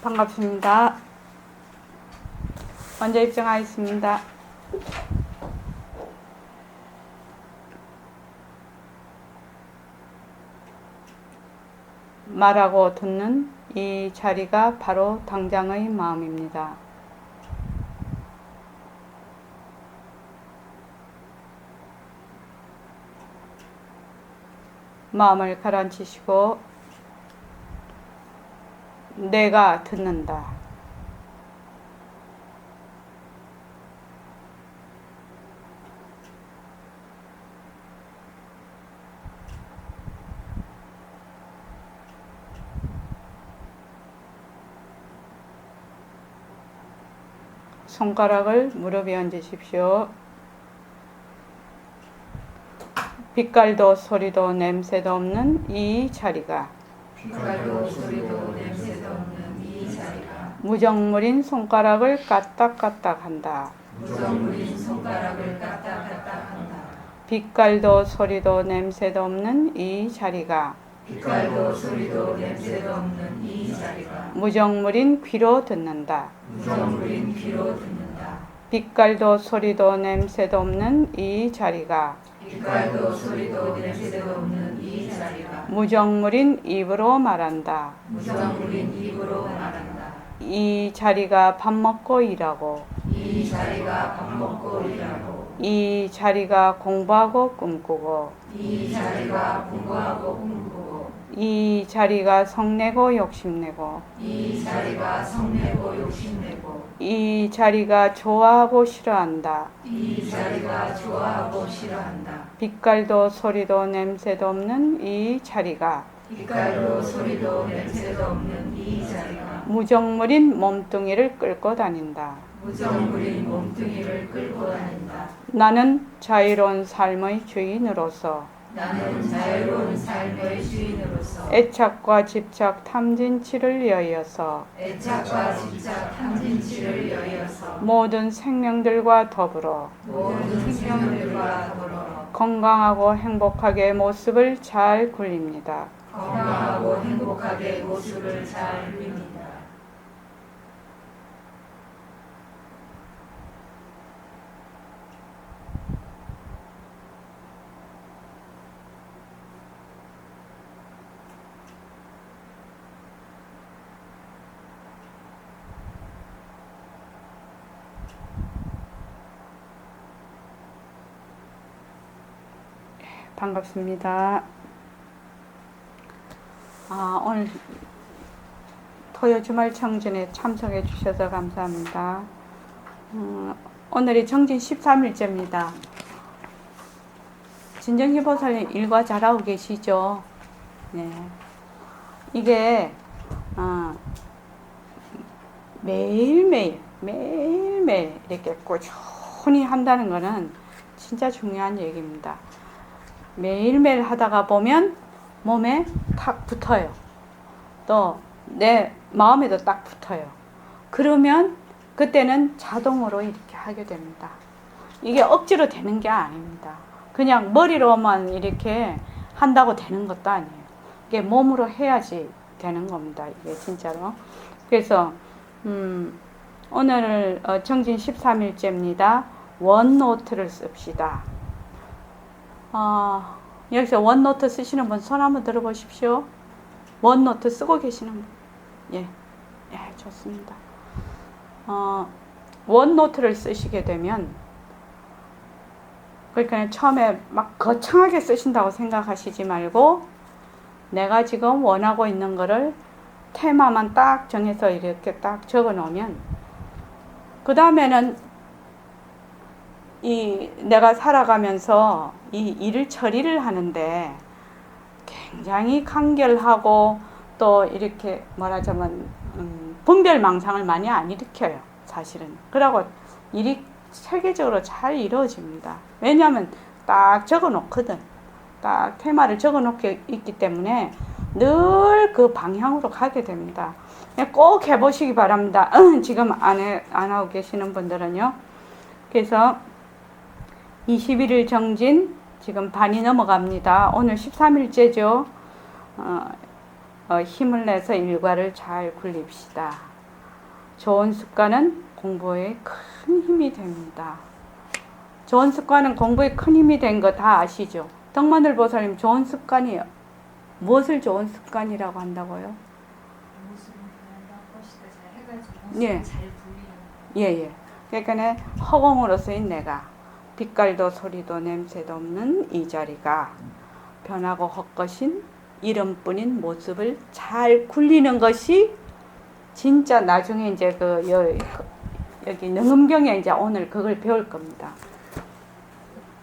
반갑습니다. 먼저 입장하겠습니다. 말하고 듣는 이 자리가 바로 당장의 마음입니다. 마음을 가라앉히시고 내가 듣는다. 손가락을 무릎에 얹으십시오. 빛깔도 소리도 냄새도 없는 이 자리가 빛깔도 소리도 냄새도 없는 이 자리가 무정물인 손가락을 까딱까딱 한다. 무정물인 손가락을 까딱까딱 한다. 빛깔도 소리도 냄새도 없는 이 자리가 빛깔도 소리도 냄새도 없는 이 자리가 무정물인 귀로 듣는다. 무정물인 귀로 듣는다. 빛깔도 소리도 냄새도 없는 이 자리가 빛깔도 소리도 냄새도 없는 이 자리가 무정물인 입으로 말한다. 무정물인 입으로 말한다. 이 자리가 밥 먹고 일하고 이 자리가 밥 먹고 일하고 이 자리가 공부하고 꿈꾸고 이 자리가 공부하고 꿈꾸고 이 자리가 성내고 욕심내고 이 자리가 성내고 욕심내고 이 자리가 좋아하고 싫어한다. 이 자리가 좋아하고 싫어한다. 빛깔도 소리도 냄새도 없는 이 자리가 빛깔도 소리도 냄새도 없는 이 자리가 무정물인 몸뚱이를 끌고 다닌다. 무정물인 몸뚱이를 끌고 다닌다. 나는 자유로운 삶의 주인으로서 나는 자유로운 삶의 주인으로서 애착과 집착 탐진치를 여의어서 애착과 집착 탐진치를 여의어서 모든 생명들과 더불어 모든 생명들과 더불어 건강하고 행복하게 모습을 잘 굴립니다. 건강하고 행복하게 모습을 잘 누립니다. 반갑습니다. 오늘 토요 주말 청진에 참석해 주셔서 감사합니다. 오늘이 청진 13일째입니다. 진정희 보살님 일과 잘하고 계시죠? 네. 이게 매일매일 이렇게 꾸준히 한다는 거는 진짜 중요한 얘기입니다. 매일매일 하다가 보면 몸에 탁 붙어요. 또 내 마음에도 딱 붙어요. 그러면 그때는 자동으로 이렇게 하게 됩니다. 이게 억지로 되는 게 아닙니다. 그냥 머리로만 이렇게 한다고 되는 것도 아니에요. 이게 몸으로 해야지 되는 겁니다. 이게 진짜로. 그래서 오늘 청진 13일째입니다. 원노트를 씁시다. 여기서 원노트 쓰시는 분 손 한번 들어보십시오. 원노트 쓰고 계시는 분. 예, 좋습니다. 원노트를 쓰시게 되면, 그러니까 처음에 막 거창하게 쓰신다고 생각하시지 말고, 내가 지금 원하고 있는 거를 테마만 딱 정해서 이렇게 딱 적어 놓으면, 그 다음에는 내가 살아가면서 이 일을 처리를 하는데 굉장히 간결하고 또 이렇게 뭐라자면 분별망상을 많이 안 일으켜요. 사실은. 그러고 일이 체계적으로 잘 이루어집니다. 왜냐하면 딱 적어 놓거든. 딱 테마를 적어 놓게 있기 때문에 늘 그 방향으로 가게 됩니다. 꼭 해보시기 바랍니다. 지금 안 하고 계시는 분들은요. 그래서 21일 정진 지금 반이 넘어갑니다. 오늘 13일째죠. 힘을 내서 일과를 잘 굴립시다. 좋은 습관은 공부에 큰 힘이 됩니다. 좋은 습관은 공부에 큰 힘이 된 거 다 아시죠? 덕만들 보살님 좋은 습관이요. 무엇을 좋은 습관이라고 한다고요? 예. 예. 그러니까 허공으로서의 내가 빛깔도 소리도 냄새도 없는 이 자리가 변하고 헛것인 이름뿐인 모습을 잘 굴리는 것이 진짜 나중에 이제 여기 능음경에 이제 오늘 그걸 배울 겁니다.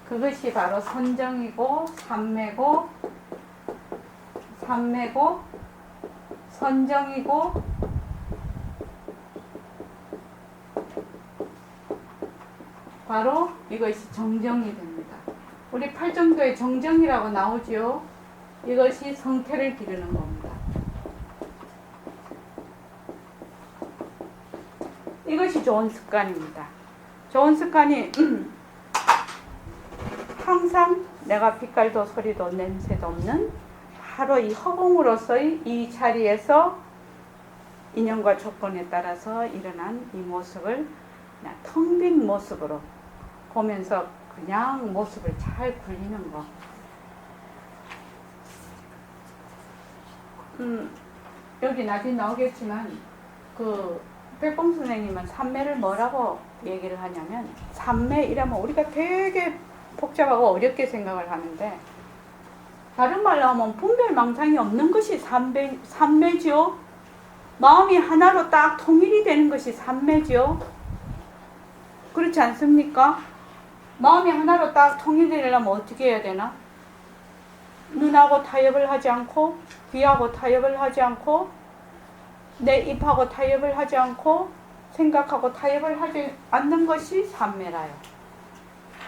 그것이 바로 선정이고 삼매고 선정이고 바로 이것이 정정이 됩니다. 우리 팔정도에 정정이라고 나오죠. 이것이 성태를 기르는 겁니다. 이것이 좋은 습관입니다. 좋은 습관이 항상 내가 빛깔도 소리도 냄새도 없는 바로 이 허공으로서의 이 자리에서 인연과 조건에 따라서 일어난 이 모습을 그냥 텅 빈 모습으로 보면서 그냥 모습을 잘 굴리는 거. 여기 나중에 나오겠지만 백봉 선생님은 삼매를 뭐라고 얘기를 하냐면 삼매 이라면 우리가 되게 복잡하고 어렵게 생각을 하는데 다른 말로 하면 분별망상이 없는 것이 삼매죠. 마음이 하나로 딱 통일이 되는 것이 삼매죠. 그렇지 않습니까? 마음이 하나로 딱 통일되려면 어떻게 해야 되나? 눈하고 타협을 하지 않고 귀하고 타협을 하지 않고 내 입하고 타협을 하지 않고 생각하고 타협을 하지 않는 것이 삼매라요.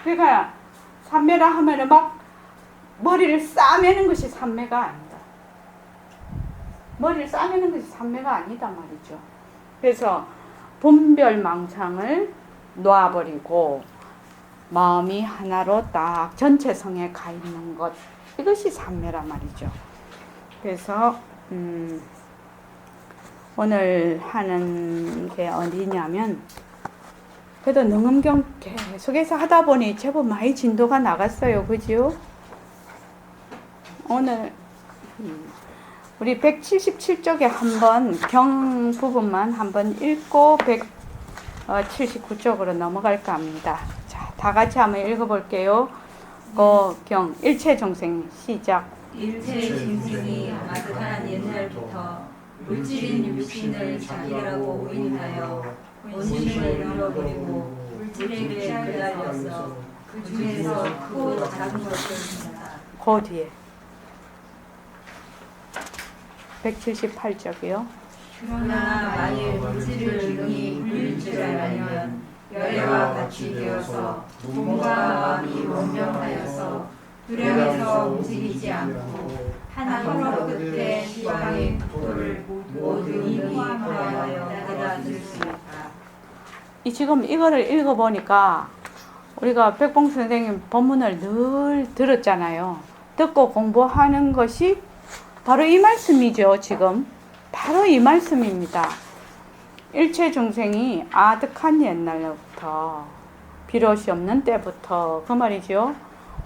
그러니까 삼매라 하면은 막 머리를 싸매는 것이 삼매가 아니다. 머리를 싸매는 것이 삼매가 아니다 말이죠. 그래서 분별망상을 놔버리고 마음이 하나로 딱 전체성에 가 있는 것, 이것이 삼매란 말이죠. 그래서 오늘 하는 게 어디냐면 그래도 능음경 계속해서 하다 보니 제법 많이 진도가 나갔어요. 그죠? 오늘 우리 177쪽에 한번 경 부분만 한번 읽고 179쪽으로 넘어갈까 합니다. 자, 다 같이 한번 읽어볼게요. 경 일체중생 시작. 일체중생이 아득한 옛날부터 물질인 육신을 자기라고 오인하여 본심을 잃어버리고 물질에게 매달려서 그 중에서 크고 작은 것을 본다. 그 뒤에 178쪽이요. 그러나 만일 물질을 능히 굴릴 줄 알면 열애와 같이 되어서 몸과 마음이 원명하여서 두려움에서 움직이지 않고 한 걸음 끝에 지방의 국토를 모두 인위하여 내려줄 수 있다. 지금 이거를 읽어보니까 우리가 백봉 선생님 법문을 늘 들었잖아요. 듣고 공부하는 것이 바로 이 말씀이죠. 지금 바로 이 말씀입니다. 일체중생이 아득한 옛날부터 비롯이 없는 때부터 그 말이죠.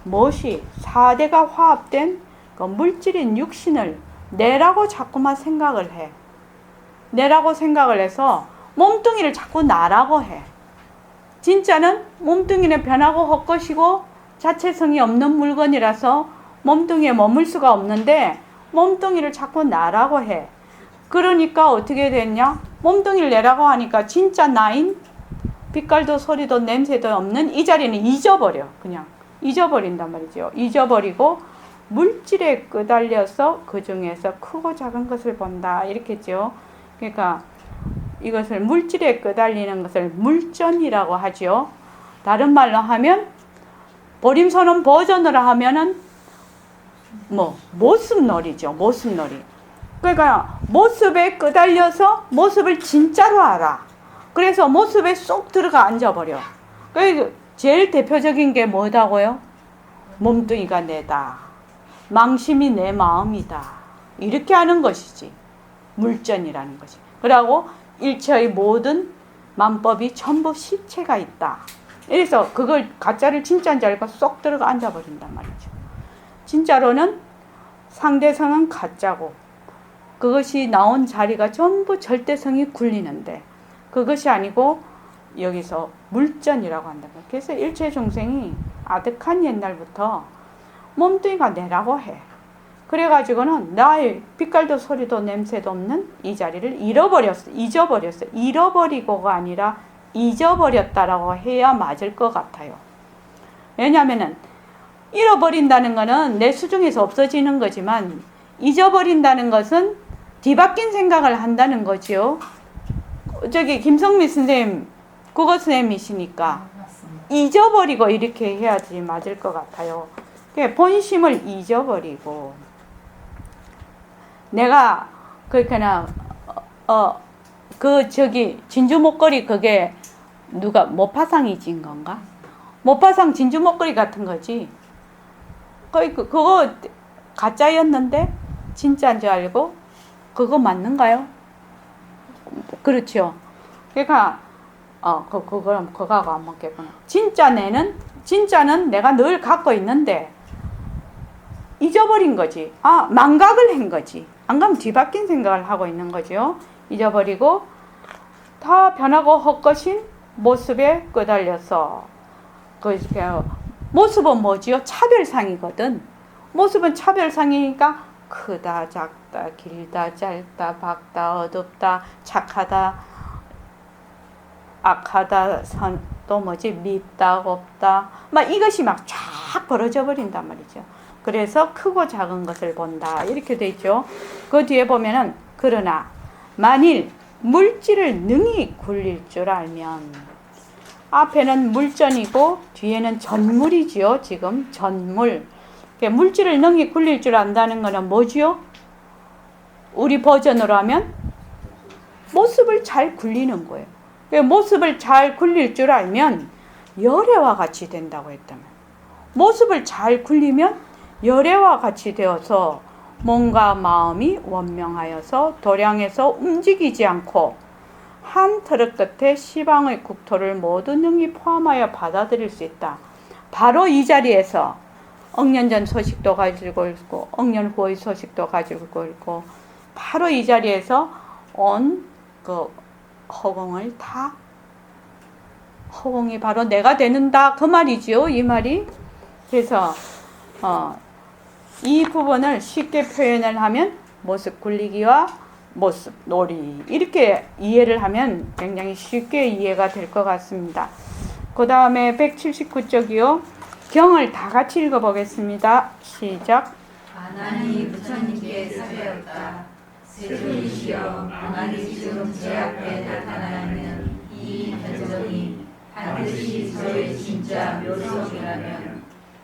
무엇이 4대가 화합된 그 물질인 육신을 내라고 자꾸만 생각을 해. 내라고 생각을 해서 몸뚱이를 자꾸 나라고 해. 진짜는 몸뚱이는 변하고 헛것이고 자체성이 없는 물건이라서 몸뚱이에 머물 수가 없는데 몸뚱이를 자꾸 나라고 해. 그러니까 어떻게 됐냐? 몸뚱이를 내라고 하니까 진짜 나인 빛깔도 소리도 냄새도 없는 이 자리는 잊어버려. 그냥 잊어버린단 말이죠. 잊어버리고 물질에 끄달려서 그 중에서 크고 작은 것을 본다. 이렇게 했죠. 그러니까 이것을 물질에 끄달리는 것을 물전이라고 하죠. 다른 말로 하면 보림선언 버전으로 하면은 모습놀이죠. 모습놀이. 그러니까 모습에 끄달려서 모습을 진짜로 알아. 그래서 모습에 쏙 들어가 앉아버려. 그러니까 제일 대표적인 게 뭐다고요? 몸뚱이가 내다. 망심이 내 마음이다. 이렇게 하는 것이지. 물전이라는 것이. 그리고 일체의 모든 만법이 전부 실체가 있다. 그래서 그걸 가짜를 진짜인 줄 알고 쏙 들어가 앉아버린단 말이죠. 진짜로는 상대성은 가짜고 그것이 나온 자리가 전부 절대성이 굴리는데 그것이 아니고 여기서 물전이라고 한다. 그래서 일체 중생이 아득한 옛날부터 몸뚱이가 내라고 해. 그래가지고는 나의 빛깔도 소리도 냄새도 없는 이 자리를 잃어버렸어. 잊어버렸어. 잃어버리고가 아니라 잊어버렸다라고 해야 맞을 것 같아요. 왜냐하면은 잃어버린다는 것은 내 수중에서 없어지는 거지만 잊어버린다는 것은 뒤바뀐 생각을 한다는 거지요. 저기 김성미 선생님 국어 선생님이시니까 잊어버리고 이렇게 해야지 맞을 것 같아요. 본심을 잊어버리고 내가 그렇게나 그 저기 진주 목걸이 그게 누가 모파상이 진 건가? 모파상 진주 목걸이 같은 거지. 그거 가짜였는데 진짜인 줄 알고 그거 맞는가요? 그렇죠. 그러니까 그거하고 안 맞겠구나. 진짜는 내가 늘 갖고 있는데 잊어버린 거지. 망각을 한 거지. 안 그러면 뒤바뀐 생각을 하고 있는 거죠. 잊어버리고 다 변하고 헛것인 모습에 끄달려서 모습은 뭐지요? 차별상이거든. 모습은 차별상이니까 크다 작다 길다 짧다 밝다 어둡다 착하다 악하다 또 뭐지 밉다 곱다 막 이것이 막 쫙 벌어져 버린단 말이죠. 그래서 크고 작은 것을 본다 이렇게 돼 있죠. 그 뒤에 보면은 그러나 만일 물질을 능히 굴릴 줄 알면 앞에는 물전이고 뒤에는 전물이지요. 지금 전물 물질을 능히 굴릴 줄 안다는 것은 뭐지요? 우리 버전으로 하면 모습을 잘 굴리는 거예요. 모습을 잘 굴릴 줄 알면 열애와 같이 된다고 했다면 모습을 잘 굴리면 열애와 같이 되어서 몸과 마음이 원명하여서 도량에서 움직이지 않고 한 트럭 끝에 시방의 국토를 모두 능히 포함하여 받아들일 수 있다. 바로 이 자리에서 억년 전 소식도 가지고 있고 억년 후의 소식도 가지고 있고 바로 이 자리에서 온 그 허공을 다 허공이 바로 내가 되는다 그 말이지요. 이 말이. 그래서 이 부분을 쉽게 표현을 하면 모습 굴리기와 모습 놀이 이렇게 이해를 하면 굉장히 쉽게 이해가 될 것 같습니다. 그 다음에 179쪽이요. 경을 다 같이 읽어보겠습니다. 시작. 하나님 부처님께 사배였다. 세존이시여 만일 지금 제 앞에 나타나는 이 견성이 반드시 저의 진짜 묘성이라면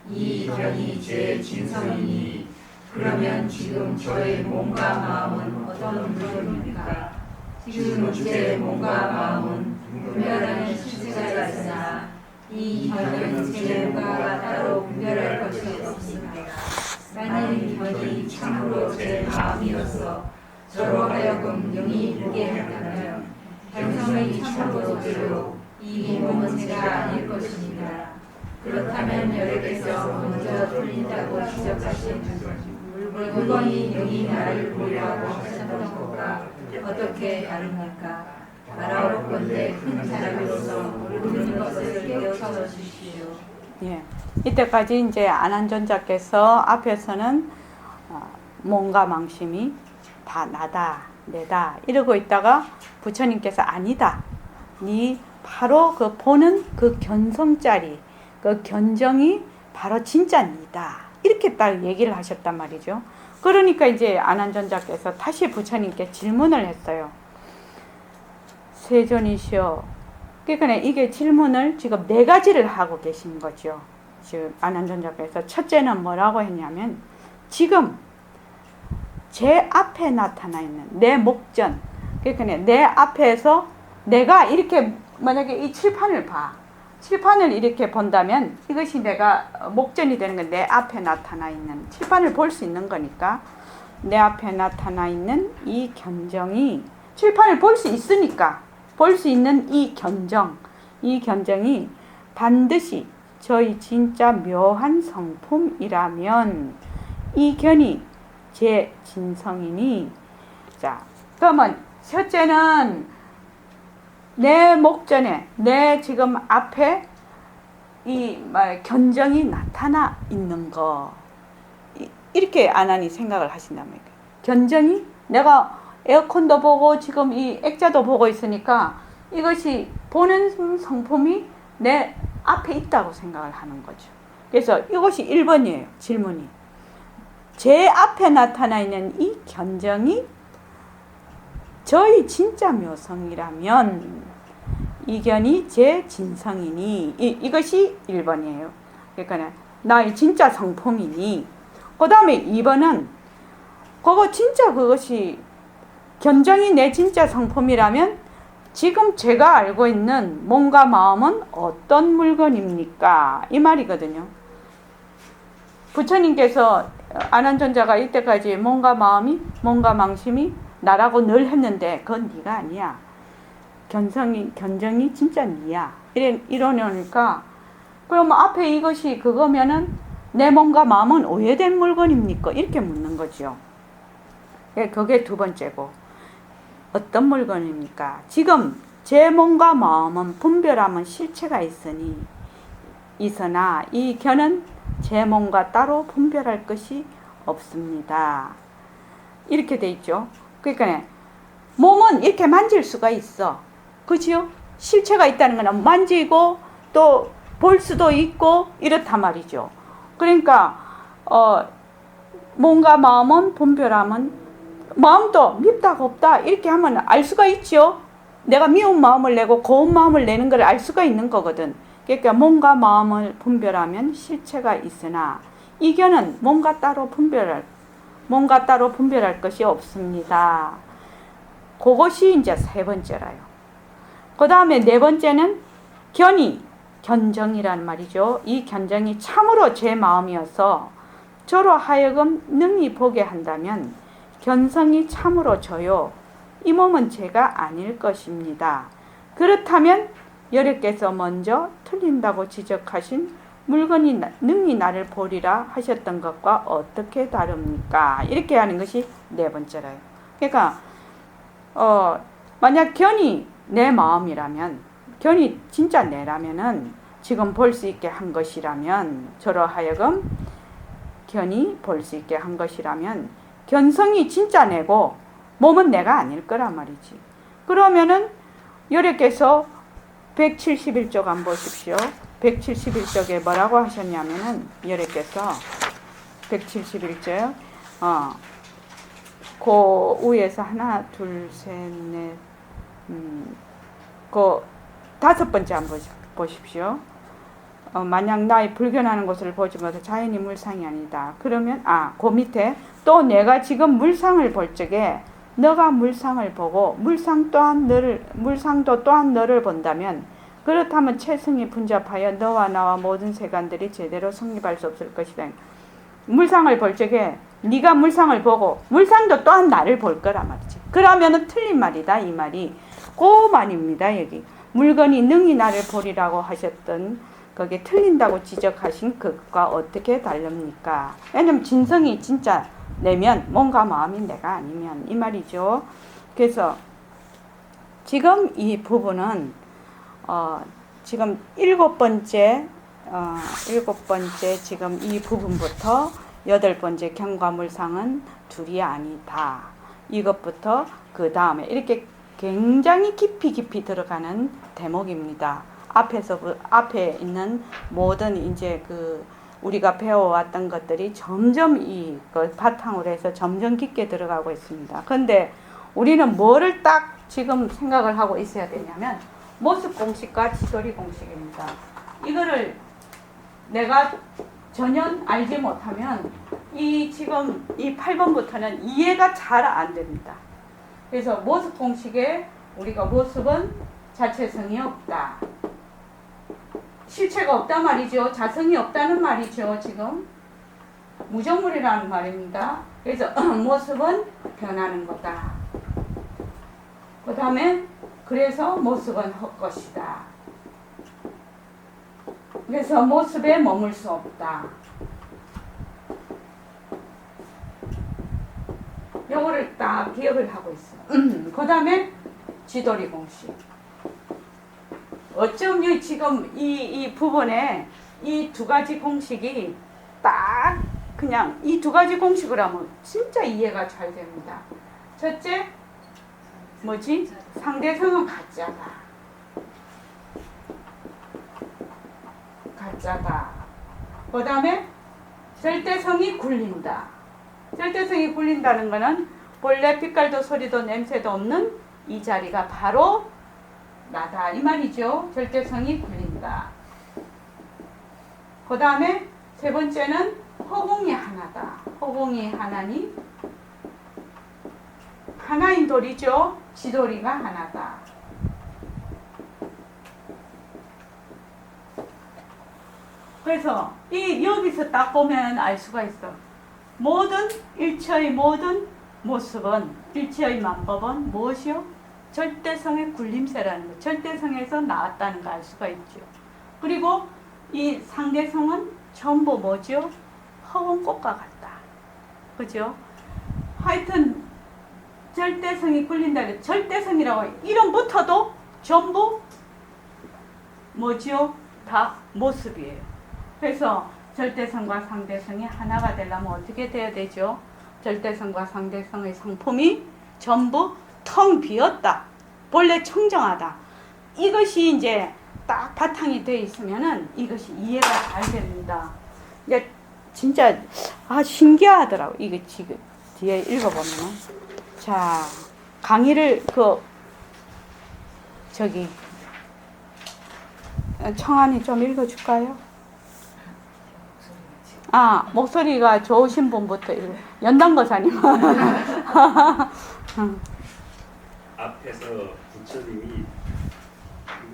이 견이 제 진성이니 그러면 지금 저의 몸과 마음은 어떤 물건입니까? 지금 제 몸과 마음은 분별하는 실체가 있으나 이 견은 제 몸과 따로 분별할 것이 없습니다. 만일 견이 참으로 제 마음이어서 저로 하여금 영이 보게 한다면 견성의 참모적으로 이 몸은 제가 아닐 것입니다. 그렇다면 여러께서 먼저 틀린다고 지적하신 물건이 영이 나를 보려고 하셨던 것과 어떻게 다릅니까? 바라옵건대 큰 사람으로서 모르는 것을 깨우쳐 주십시오. 예, 이때까지 이제 안한존자께서 앞에서는 몸과 망심이 다 나다 내다 이러고 있다가 부처님께서 아니다. 네 바로 그 보는 그 견성짜리 그 견정이 바로 진짜 니다. 이렇게 딱 얘기를 하셨단 말이죠. 그러니까 이제 안한존자께서 다시 부처님께 질문을 했어요. 세존이시여. 그러니까 이게 질문을 지금 4가지를 하고 계신 거죠. 지금 안한존자께서 첫째는 뭐라고 했냐면 지금 제 앞에 나타나 있는 내 목전 그러니까 내 앞에서 내가 이렇게 만약에 이 칠판을 봐. 칠판을 이렇게 본다면 이것이 내가 목전이 되는 건 내 앞에 나타나 있는 칠판을 볼 수 있는 거니까 내 앞에 나타나 있는 이 견정이 칠판을 볼 수 있으니까 볼 수 있는 이 견정이 반드시 저희 진짜 묘한 성품이라면 이 견이 제 진성이니. 자, 그러면 첫째는 내 목전에, 내 지금 앞에 이 견정이 나타나 있는 거, 이렇게 안하니 생각을 하신다면, 견정이 내가 에어컨도 보고 지금 이 액자도 보고 있으니까 이것이 보는 성품이 내 앞에 있다고 생각을 하는 거죠. 그래서 이것이 1번이에요. 질문이. 제 앞에 나타나 있는 이 견정이 저희 진짜 묘성이라면 이 견이 제 진성이니. 이것이 1번이에요. 그러니까 나의 진짜 성품이니. 그 다음에 2번은 그것이 견정이 내 진짜 성품이라면 지금 제가 알고 있는 몸과 마음은 어떤 물건입니까? 이 말이거든요. 부처님께서 아난존자가 이때까지 몸과 마음이, 몸과 망심이 나라고 늘 했는데 그건 네가 아니야. 견정이 진짜 네야. 이러니까 그러면 앞에 이것이 그거면은 내 몸과 마음은 오해된 물건입니까? 이렇게 묻는 거죠. 그게 두 번째고, 어떤 물건입니까? 지금 제 몸과 마음은 분별하면 실체가 있으나 이 견은 제 몸과 따로 분별할 것이 없습니다. 이렇게 돼 있죠. 그러니까 몸은 이렇게 만질 수가 있어. 그죠? 실체가 있다는 건 만지고 또 볼 수도 있고 이렇단 말이죠. 그러니까 몸과 마음은 분별하면 마음도 밉다 없다 이렇게 하면 알 수가 있죠. 내가 미운 마음을 내고 고운 마음을 내는 걸 알 수가 있는 거거든. 그러니까 몸과 마음을 분별하면 실체가 있으나 이 견은 몸과 따로 분별할 것이 없습니다. 그것이 이제 세 번째라요. 그 다음에 네 번째는 견정이란 말이죠. 이 견정이 참으로 제 마음이어서 저로 하여금 능히 보게 한다면 견성이 참으로 저요. 이 몸은 제가 아닐 것입니다. 그렇다면 여러께서 먼저 틀린다고 지적하신 물건이 능히 나를 보리라 하셨던 것과 어떻게 다릅니까? 이렇게 하는 것이 네 번째라요. 그러니까 만약 견이 내 마음이라면, 견이 진짜 내라면은 지금 볼 수 있게 한 것이라면, 저로 하여금 견이 볼 수 있게 한 것이라면 견성이 진짜 내고 몸은 내가 아닐 거란 말이지. 그러면은 여러께서 171쪽 한번 보십시오. 171쪽에 뭐라고 하셨냐면은 여러께서 171쪽 그 위에서 하나 둘 셋 넷 그 다섯 번째 한번 보십시오. 만약 나의 불견하는 것을 보지 못해 자연이 물상이 아니다. 그러면 그 밑에 또 내가 지금 물상을 볼 적에 너가 물상을 보고 물상도 또한 너를 본다면 그렇다면 체성이 분잡하여 너와 나와 모든 세간들이 제대로 성립할 수 없을 것이다. 물상을 볼 적에 네가 물상을 보고 물상도 또한 나를 볼 거란 말이지. 그러면은 틀린 말이다 이 말이. 그 말입니다. 여기 물건이 능히 나를 보리라고 하셨던 거기에 틀린다고 지적하신 그것과 어떻게 다릅니까? 왜냐면 진성이 진짜 내면 몸과 마음이 내가 아니면 이 말이죠. 그래서 지금 이 부분은 지금 일곱 번째 지금 이 부분부터 여덟 번째 경과물상은 둘이 아니다. 이것부터 그 다음에 이렇게 굉장히 깊이 들어가는 대목입니다. 앞에 있는 모든 이제 우리가 배워왔던 것들이 점점 이걸 바탕으로 해서 점점 깊게 들어가고 있습니다. 그런데 우리는 뭐를 딱 지금 생각을 하고 있어야 되냐면 모습 공식과 지도리 공식입니다. 이거를 내가 전혀 알지 못하면 지금 이 8번부터는 이해가 잘 안 됩니다. 그래서 모습 공식에 우리가 모습은 자체성이 없다. 실체가 없단 말이죠. 자성이 없다는 말이죠. 지금 무정물이라는 말입니다. 그래서 모습은 변하는 거다. 그 다음에 그래서 모습은 헛것이다. 그래서 모습에 머물 수 없다. 요거를 딱 기억을 하고 있어요. 그 다음에 지도리 공식. 어쩜 지금 이 부분에 이 두 가지 공식이 딱 그냥 이 두 가지 공식을 하면 진짜 이해가 잘 됩니다. 첫째, 뭐지? 상대성은 가짜다. 가짜다. 그 다음에 절대성이 굴린다. 절대성이 굴린다는 것은 본래 빛깔도 소리도 냄새도 없는 이 자리가 바로 나다. 이 말이죠. 절대성이 굴린다. 그 다음에 세 번째는 허공이 하나다. 허공이 하나니 하나인 돌이죠. 지돌이가 하나다. 그래서 여기서 딱 보면 알 수가 있어. 모든 일체의 모든 모습은 일체의 만법은 무엇이요? 절대성의 굴림새라는 거. 절대성에서 나왔다는 거 알 수가 있죠. 그리고 이 상대성은 전부 뭐죠? 허공꽃과 같다. 그죠? 하여튼 절대성이 굴린다. 절대성이라고 이름부터도 전부 뭐죠? 다 모습이에요. 그래서 절대성과 상대성이 하나가 되려면 어떻게 돼야 되죠? 절대성과 상대성의 상품이 전부 텅 비었다. 본래 청정하다. 이것이 이제 딱 바탕이 되어 있으면은 이것이 이해가 잘 됩니다. 이제 진짜 신기하더라고. 이거 지금 뒤에 읽어보면은. 자, 강의를 청한이 좀 읽어줄까요? 목소리가 좋으신 분부터 연단거사님. 앞에서 부처님이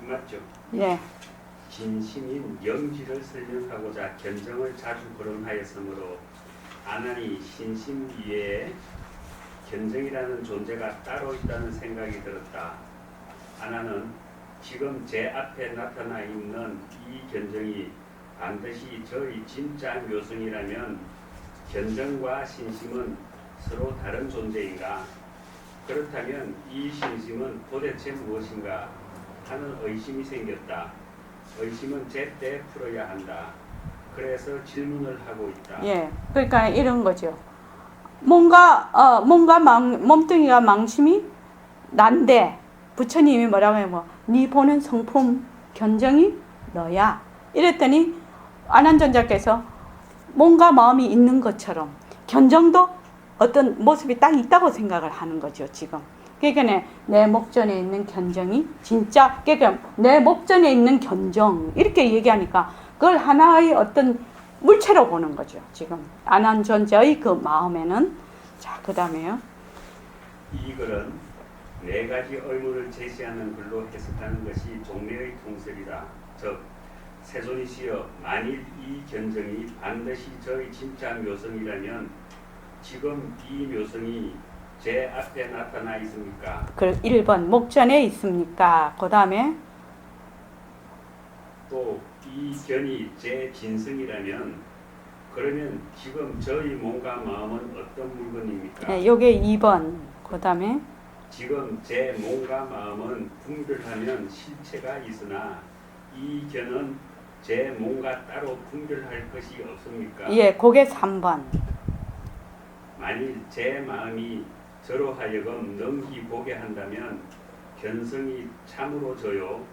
맞죠? 예. 진심인 영지를 설명하고자 견정을 자주 거론하였으므로 아난이 신심 위에 견정이라는 존재가 따로 있다는 생각이 들었다. 아난은 지금 제 앞에 나타나 있는 이 견정이 반드시 저의 진짜 묘성이라면 견정과 신심은 서로 다른 존재인가? 그렇다면 이 신심은 도대체 무엇인가 하는 의심이 생겼다. 의심은 제때 풀어야 한다. 그래서 질문을 하고 있다. 예. 그러니까 이런 거죠. 뭔가 몸뚱이가 망심이 난데 부처님이 뭐라고 해요? 네 보는 성품 견정이 너야. 이랬더니 아난존자께서 뭔가 마음이 있는 것처럼 견정도 어떤 모습이 딱 있다고 생각을 하는 거죠, 지금. 그러니까 내 목전에 있는 견정이 진짜, 그러니까 내 목전에 있는 견정 이렇게 얘기하니까 그걸 하나의 어떤 물체로 보는 거죠, 지금. 아난존자의 그 마음에는. 자, 그 다음에요. 이 글은 네 가지 의문을 제시하는 글로 해석하는 것이 종래의 통설이다. 즉, 세존이시여, 만일 이 견정이 반드시 저의 진짜 묘성이라면 지금 이 묘성이 제 앞에 나타나 있습니까? 그 1번 목전에 있습니까? 그 다음에 또 이 견이 제 진성이라면 그러면 지금 저의 몸과 마음은 어떤 물건입니까? 네, 요게 2번. 그 다음에 지금 제 몸과 마음은 분별하면 실체가 있으나 이 견은 제 몸과 따로 분별할 것이 없습니까? 예, 그게 3번. 만일 제 마음이 저로 하여금 능히 보게 한다면 견성이 참으로 저요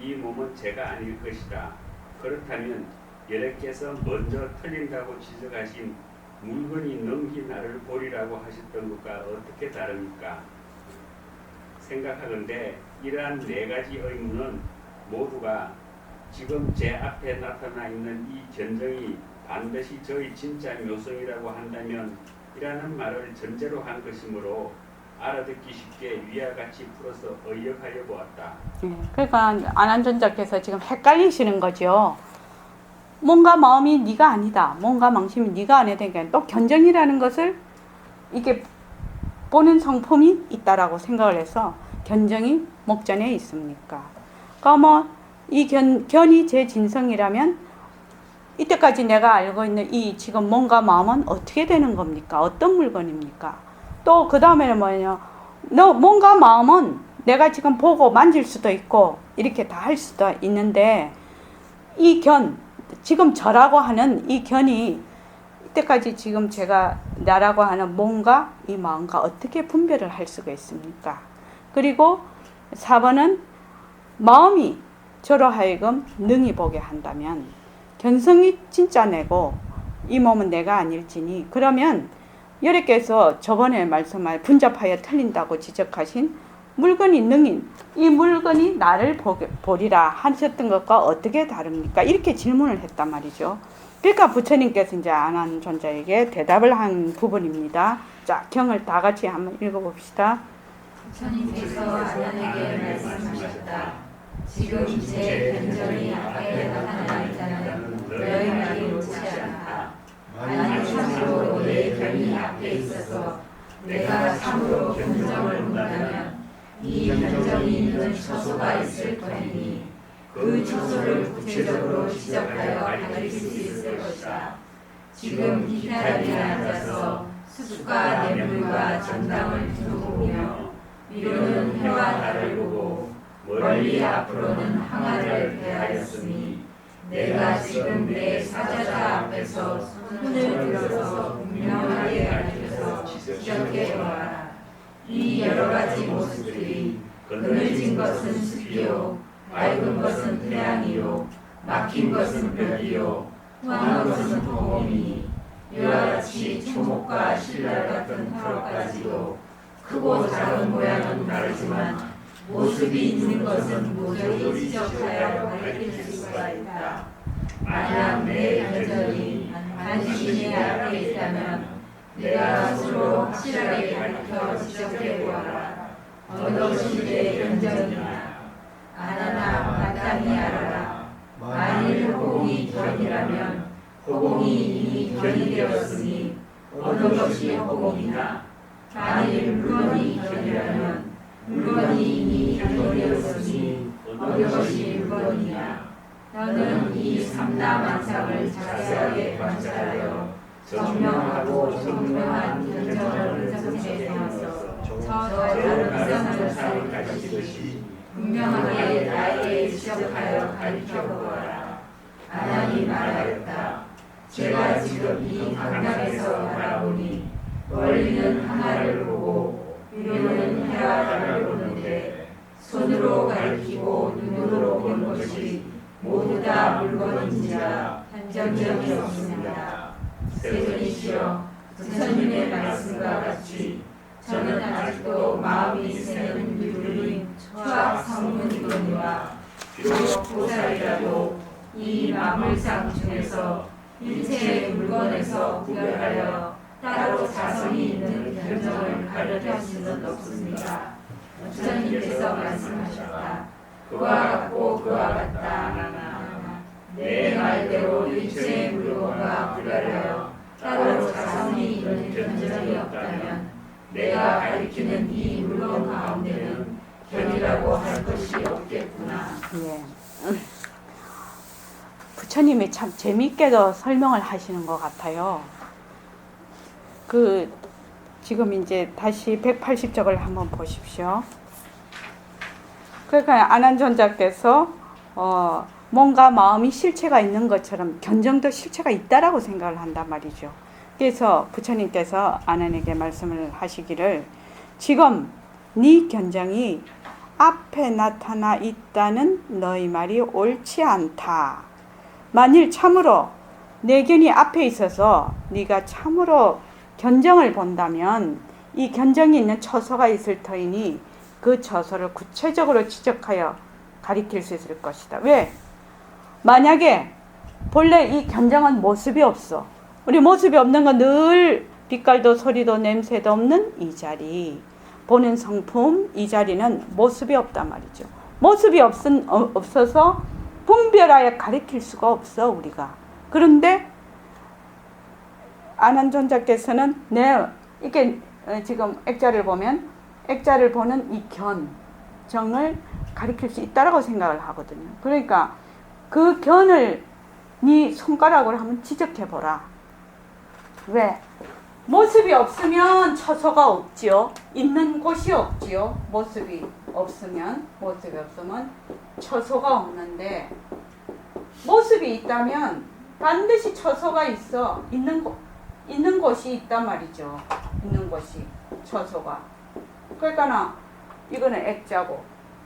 이 몸은 제가 아닐 것이다. 그렇다면 여러께서 먼저 틀린다고 지적하신 물건이 능히 나를 보리라고 하셨던 것과 어떻게 다릅니까? 생각하건대 이러한 네 가지 의문은 모두가 지금 제 앞에 나타나 있는 이 견정이 반드시 저의 진짜 묘성이라고 한다면 이라는 말을 전제로 한 것이므로 알아듣기 쉽게 위와 같이 풀어서 의역하여 보았다. 예, 그러니까 아난존자께서 지금 헷갈리시는 거죠. 뭔가 마음이 네가 아니다. 뭔가 망심이 네가 아니다. 그러니까 또 견정이라는 것을 이게 보는 성품이 있다라고 생각을 해서 견정이 목전에 있습니까? 그러면 이 견이 제 진성이라면 이때까지 내가 알고 있는 이 지금 몸과 마음은 어떻게 되는 겁니까? 어떤 물건입니까? 또 그 다음에는 뭐냐? 너 몸과 마음은 내가 지금 보고 만질 수도 있고 이렇게 다 할 수도 있는데 이 견, 지금 저라고 하는 이 견이 이때까지 지금 제가 나라고 하는 몸과 이 마음과 어떻게 분별을 할 수가 있습니까? 그리고 4번은 마음이 저로 하여금 능히 보게 한다면 견성이 진짜 내고 이 몸은 내가 아닐지니 그러면 여러께서 저번에 말씀할 분잡하여 틀린다고 지적하신 물건이 능인 이 물건이 나를 보리라 하셨던 것과 어떻게 다릅니까? 이렇게 질문을 했단 말이죠. 그러니까 부처님께서 이제 안한존자에게 대답을 한 부분입니다. 자, 경을 다 같이 한번 읽어봅시다. 부처님께서 아난에게 말씀하셨다. 지금 제 견정이 앞에 나타나 있다는 너의 말이 옳지 않다. 만약 참으로 너의 견이 앞에 있어서 내가 참으로 견정을 본다면 이 견정이 있는 처소가 있을 터이니 그 처소를 구체적으로 지적하여 가르칠 수 있을 것이다. 지금 기타리에 앉아서 숲과 냇물과 전당을 두고 보며 위로는 해와 달을 보고 멀리 앞으로는 항아를 대하였으니 내가 지금 내 사자자 앞에서 손을 들어서 분명하게 가르쳐서 지적해 보아라. 이 여러 가지 모습들이 그늘진 것은 숲이요 맑은 것은 태양이요 막힌 것은 벽이요 후한 것은 호공이니 이와 같이 초목과 신랄 같은 화로까지도 크고 작은 모양은 다르지만 모습이 있는 것은 모조리 지적하여 가르칠 수가 있다. 만약 내 견정이 반드시 내 앞에 있다면 내가 스스로 확실하게 가르쳐 지적해 보아라. 어느 것이 내 견정이냐? 아나나 마땅히 알아라. 만일 호공이 견이라면 호공이 이미 견이 되었으니 어느 것이 호공이냐? 만일 물건이 견이라면 물건이 이미 견이 되었으니 어느 것이 물건이냐? 너는 이 삼라만상을 자세하게 관찰하여 정명하고 정명한 견정을 생성해서 저 다른 이상전사를 가르치듯이 분명하게 나에게 지적하여 가르쳐보아라. 아난이 말하였다. 제가 지금 이 강당에서 바라보니 멀리는 하나를 보고 위로는 해와 달을 보는데 손으로 가리키고 눈으로 본 것이 모두 다 물건인지라 한점이 없습니다. 세존이시여, 부처님의 말씀과 같이 저는 아직도 마음이 새는 유불인 초학 성문이거니와 비록 보살이라도 이 만물상 중에서 일체의 물건에서 구별하여 따로 자성이 있는 견정을 가르칠 수는 없습니다. 부처님께서 말씀하셨다. 그와 같고 그와 같다. 내 말대로 일체의 물건과 구별하여 따로 자성이 있는 견정이 없다면 내가 가리키는 이 물건 가운데는 견이라고 할 것이 없겠구나. 예. 부처님이 참 재미있게도 설명을 하시는 것 같아요. 지금 이제 다시 180쪽을 한번 보십시오. 그러니까 안한존자께서 뭔가 마음이 실체가 있는 것처럼 견정도 실체가 있다라고 생각을 한단 말이죠. 그래서 부처님께서 안한에게 말씀을 하시기를 지금 네 견정이 앞에 나타나 있다는 너희 말이 옳지 않다. 만일 참으로 내 견이 앞에 있어서 네가 참으로 견정을 본다면 이 견정이 있는 처소가 있을 터이니 그 처소를 구체적으로 지적하여 가리킬 수 있을 것이다. 왜? 만약에 본래 이 견정은 모습이 없어. 우리 모습이 없는 건 늘 빛깔도 소리도 냄새도 없는 이 자리. 보는 성품 이 자리는 모습이 없단 말이죠. 모습이 없어서 분별하여 가리킬 수가 없어 우리가. 그런데 안한존자께서는 이렇게 지금 액자를 보면 액자를 보는 이 견, 견정을 가리킬 수 있다라고 생각을 하거든요. 그러니까 그 견을 네 손가락으로 한번 지적해 보라. 왜? 모습이 없으면 처소가 없지요. 있는 곳이 없지요. 모습이 없으면 처소가 없는데, 모습이 있다면 반드시 처소가 있어. 있는 곳이 있단 말이죠. 있는 곳이, 처소가. 그러니까 이거는 액자고,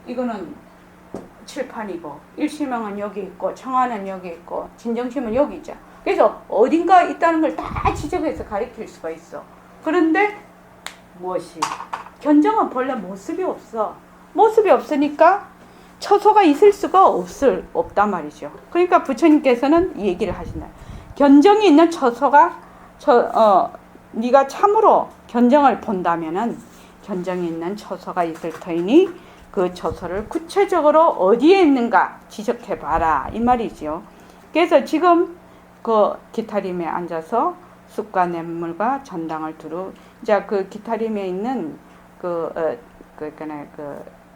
이거는 칠판이고, 일시명은 여기 있고, 청아는 여기 있고, 진정심은 여기 있죠. 그래서 어딘가 있다는 걸 다 지적해서 가리킬 수가 있어. 그런데 무엇이? 견정은 본래 모습이 없어. 모습이 없으니까 처소가 있을 수가 없단 말이죠. 그러니까 부처님께서는 이 얘기를 하신다. 견정이 있는 처소가 네가 참으로 견정을 본다면은 견정이 있는 처소가 있을 터이니 그 처소를 구체적으로 어디에 있는가 지적해 봐라 이 말이지요. 그래서 지금 그 기타림에 앉아서 숲과 냇물과 전당을 두루 이제 그 기타림에 있는 그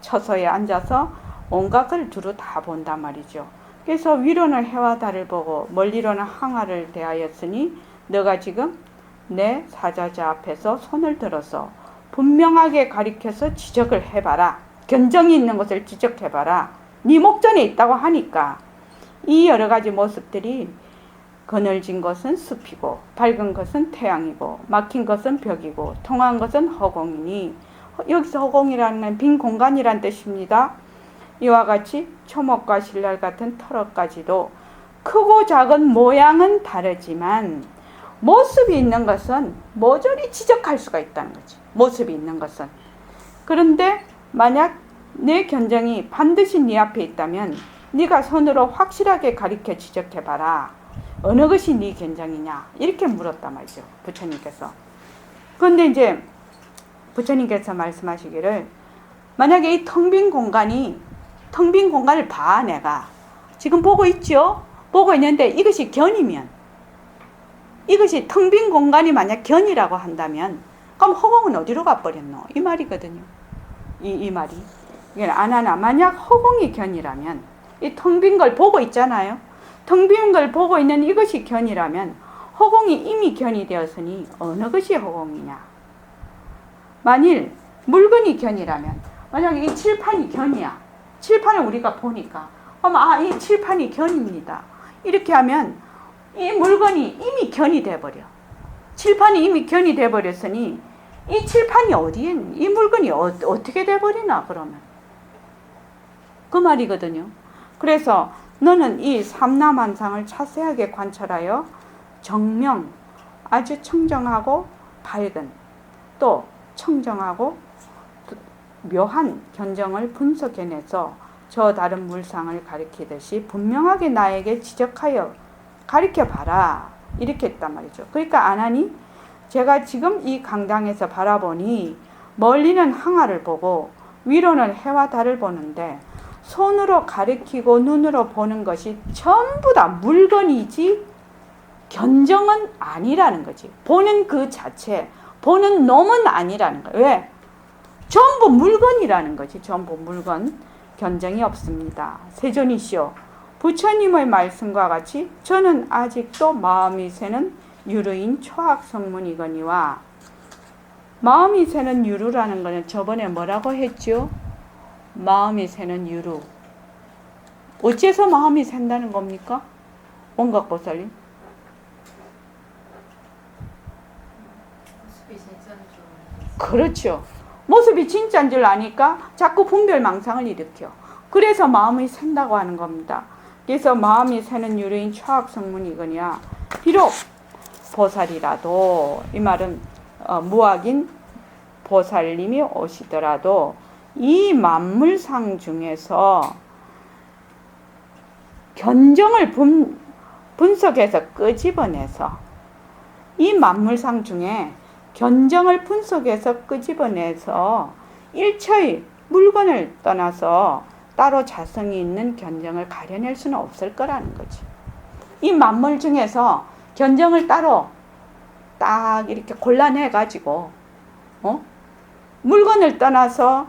처소에 앉아서 온갖 걸 두루 다 본단 말이죠. 그래서 위로는 해와 달을 보고 멀리로는 항아를 대하였으니 너가 지금 내 사자자 앞에서 손을 들어서 분명하게 가리켜서 지적을 해봐라. 견정이 있는 것을 지적해봐라. 네 목전에 있다고 하니까 이 여러 가지 모습들이 그늘진 것은 숲이고 밝은 것은 태양이고 막힌 것은 벽이고 통한 것은 허공이니 여기서 허공이라는 건 빈 공간이란 뜻입니다. 이와 같이 초목과 신랄 같은 털옷까지도 크고 작은 모양은 다르지만 모습이 있는 것은 모조리 지적할 수가 있다는 거지. 모습이 있는 것은. 그런데 만약 내 견정이 반드시 네 앞에 있다면 네가 손으로 확실하게 가리켜 지적해봐라. 어느 것이 네 견정이냐 이렇게 물었단 말이죠. 부처님께서. 그런데 이제 부처님께서 말씀하시기를 만약에 이 텅 빈 공간을 봐. 내가 지금 보고 있죠. 보고 있는데 이것이 견이면, 이것이 텅 빈 공간이 만약 견이라고 한다면 그럼 허공은 어디로 가버렸노 이 말이거든요. 이 말이 이게 안 하나. 만약 허공이 견이라면 이 텅 빈 걸 보고 있잖아요. 텅 빈 걸 보고 있는 이것이 견이라면 허공이 이미 견이 되었으니 어느 것이 허공이냐. 만일 물건이 견이라면, 만약에 이 칠판이 견이야. 칠판을 우리가 보니까 이 칠판이 견입니다. 이렇게 하면 이 물건이 이미 견이 돼버려. 칠판이 이미 견이 돼버렸으니 이 칠판이 어디에 있는, 이 물건이 어떻게 돼버리나 그러면 그 말이거든요. 그래서 너는 이 삼라만상을 자세하게 관찰하여 정명, 아주 청정하고 밝은, 또 청정하고 묘한 견정을 분석해내서 저 다른 물상을 가리키듯이 분명하게 나에게 지적하여 가리켜봐라 이렇게 했단 말이죠. 그러니까 안 하니? 제가 지금 이 강당에서 바라보니 멀리는 항아를 보고 위로는 해와 달을 보는데 손으로 가리키고 눈으로 보는 것이 전부 다 물건이지 견정은 아니라는 거지. 보는 그 자체, 보는 놈은 아니라는 거예요. 왜? 전부 물건이라는 거지. 전부 물건. 견정이 없습니다. 세존이시오. 부처님의 말씀과 같이 저는 아직도 마음이 새는 유루인 초학성문이거니와, 마음이 새는 유루라는 거는 저번에 뭐라고 했죠? 마음이 새는 유루. 어째서 마음이 샌다는 겁니까? 원각보살님. 그렇죠. 모습이 진짜인 줄 아니까 자꾸 분별망상을 일으켜. 그래서 마음이 샌다고 하는 겁니다. 그래서 마음이 새는 유료인 초학성문이거니와 비록 보살이라도, 이 말은 무학인 보살님이 오시더라도 이 만물상 중에서 견정을 분석해서 끄집어내서, 이 만물상 중에 견정을 분석해서 끄집어내서 일체의 물건을 떠나서 따로 자성이 있는 견정을 가려낼 수는 없을 거라는 거지. 이 만물 중에서 견정을 따로 딱 이렇게 골라내 가지고 물건을 떠나서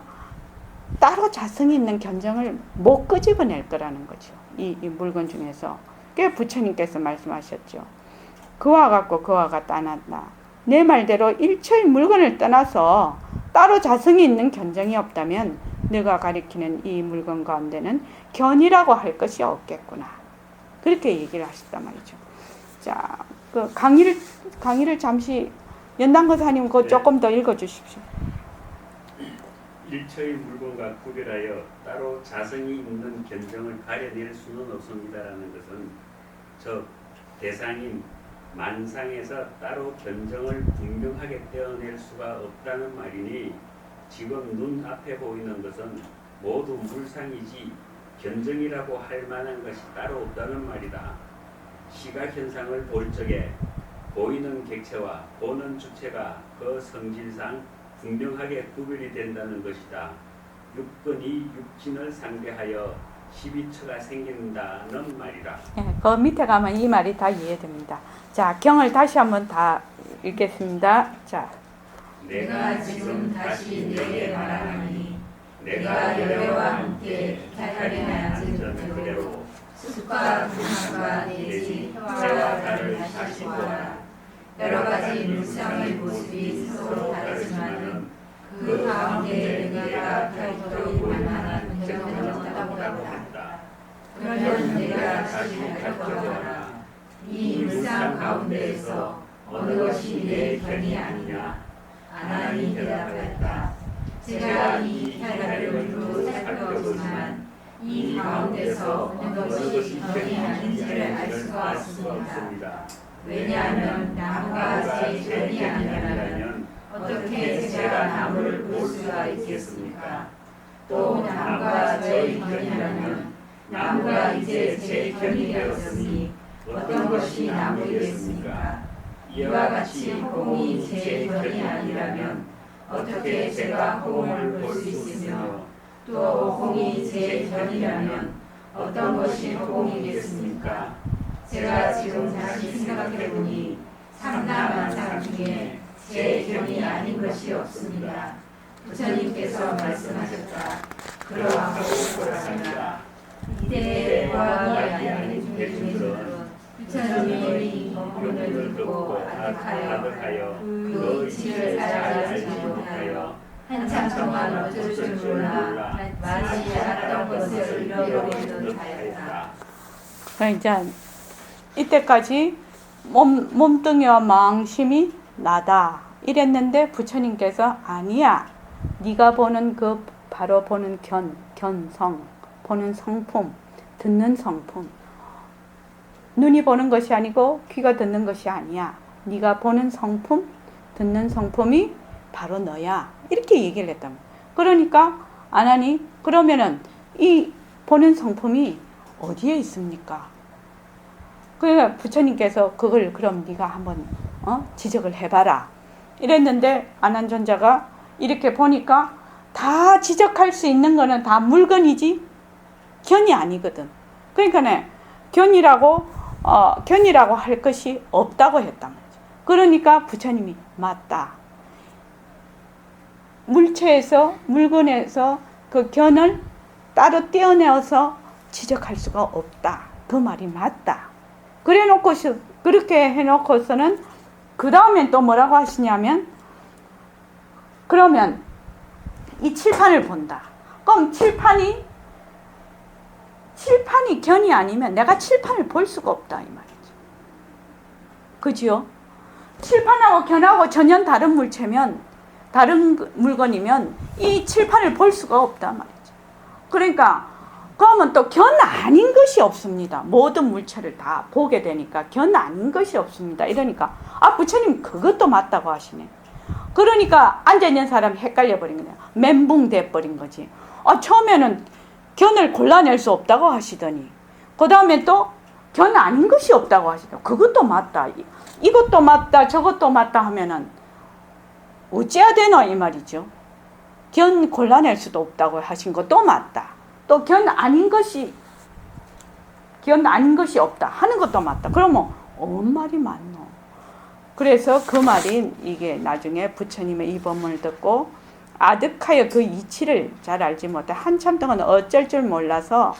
따로 자성이 있는 견정을 못 끄집어낼 거라는 거죠. 이 물건 중에서. 그게 부처님께서 말씀하셨죠. 그와 같고 그와 같다 낫다. 내 말대로 일체의 물건을 떠나서 따로 자성이 있는 견정이 없다면 내가 가리키는 이 물건 가운데는 견이라고 할 것이 없겠구나. 그렇게 얘기를 하셨단 말이죠. 자, 그 강의를 잠시 연단거사님 그 조금 더 읽어주십시오. 일체의 물건과 구별하여 따로 자성이 있는 견정을 가려낼 수는 없습니다라는 것은 저 대상인 만상에서 따로 견정을 분명하게 떼어낼 수가 없다는 말이니 지금 눈앞에 보이는 것은 모두 물상이지 견정이라고 할 만한 것이 따로 없다는 말이다. 시각현상을 볼 적에 보이는 객체와 보는 주체가 그 성질상 분명하게 구별이 된다는 것이다. 육근이 육진을 상대하여 12처가 생긴다는 말이다. 예, 그 밑에 가면 이 말이 다 이해됩니다. 자, 경을 다시 한번 다 읽겠습니다. 자, 내가 지금 다시 내게 말하노니 내가 열매와 함께 달에 앉은 그대로 숲과 분화과 내지 해와 달을 다시 보아라. 여러 가지 물상의 모습이 서로 다르지만은 그 가운데 내가 별도로 볼 만한 견정은 없다고 한다. 그러면 내가 다시 살펴보아라. 이 물상 가운데에서 어느 것이 내 견이 아니냐? 아나니 대답하였다. 제가 이 달을 살펴보지만 이 가운데서 어느 것이 견이 아닌지를 알 수가 없습니다. 왜냐하면 나무가 제 견이 아니라면 어떻게 제가 나무를 볼 수가 있겠습니까? 또 나무가 저의 견이라면 나무가 이제 제 견이 되었으니 어떤 것이 나무이겠습니까? 이와 같이 호공이 제 견이 아니라면 어떻게 제가 호공을 볼 수 있으며 또 호공이 제 견이라면 어떤 것이 호공이겠습니까? 제가 지금 다시 생각해보니 삼라만상 중에 제 견이 아닌 것이 없습니다. 부처님께서 말씀하셨다. 그러하고 보라합니다. 이때 과학이 아닌 대중들은 부처님의 이 법문을 듣고 아득하여 그 이치를 잘 알지 못하여 한참 동안 어쩔 줄 몰라 마치 알았던 것을 잃어버린 듯하였다. 이제 이때까지 몸뚱이와 망심이 나다 이랬는데 부처님께서 아니야. 네가 보는 그 바로 보는 견성, 보는 성품, 듣는 성품. 눈이 보는 것이 아니고 귀가 듣는 것이 아니야. 네가 보는 성품, 듣는 성품이 바로 너야. 이렇게 얘기를 했단 말이야. 그러니까 안 하니? 그러면은 이 보는 성품이 어디에 있습니까? 그러니까 부처님께서 그걸 그럼 네가 한번 지적을 해봐라. 이랬는데 아난존자가 이렇게 보니까 다 지적할 수 있는 거는 다 물건이지 견이 아니거든. 그러니까 견이라고 할 것이 없다고 했단 말이죠. 그러니까 부처님이 맞다. 물체에서 물건에서 그 견을 따로 떼어내어서 지적할 수가 없다. 그 말이 맞다. 그렇게 해놓고서는 그 다음엔 또 뭐라고 하시냐면 그러면 이 칠판을 본다. 그럼 칠판이 견이 아니면 내가 칠판을 볼 수가 없다 이 말이죠. 그죠? 칠판하고 견하고 전혀 다른 물체면 다른 물건이면 이 칠판을 볼 수가 없다 말이죠. 그러니까 그러면 또 견 아닌 것이 없습니다. 모든 물체를 다 보게 되니까 견 아닌 것이 없습니다. 이러니까 부처님 그것도 맞다고 하시네. 그러니까 앉아있는 사람이 헷갈려 버린 거예요. 멘붕 돼버린 거지. 처음에는 견을 골라낼 수 없다고 하시더니 그 다음에 또 견 아닌 것이 없다고 하시더니 그것도 맞다. 이것도 맞다 저것도 맞다 하면은 어찌해야 되나 이 말이죠. 견 골라낼 수도 없다고 하신 것도 맞다. 또 견 아닌 것이 없다 하는 것도 맞다. 그러면 뭔 말이 맞노? 그래서 그 말이 이게 나중에 부처님의 이 법문을 듣고 아득하여 그 이치를 잘 알지 못해 한참 동안 어쩔 줄 몰라서